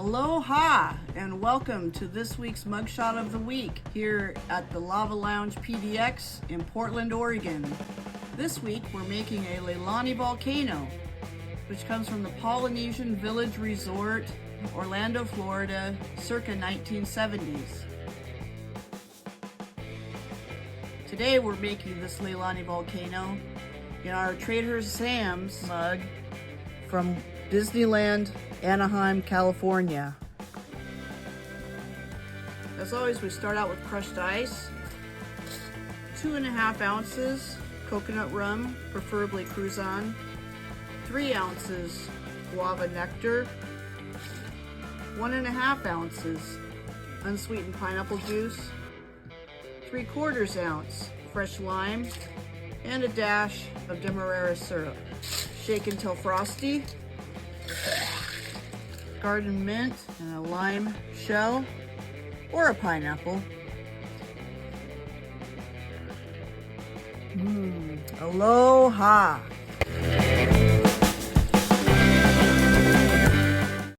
Aloha and welcome to this week's Mugshot of the Week here at the Lava Lounge PDX in Portland, Oregon. This week we're making a Leilani Volcano, which comes from the Polynesian Village Resort, Orlando, Florida, circa 1970s. Today we're making this Leilani Volcano in our Trader Sam's mug from Disneyland, Anaheim, California. As always, we start out with crushed ice, 2.5 ounces coconut rum, preferably Cruzan, 3 ounces guava nectar, 1.5 ounces unsweetened pineapple juice, 3/4 ounce fresh lime, and a dash of demerara syrup. Shake until frosty. Garden mint and a lime shell or a pineapple. Aloha!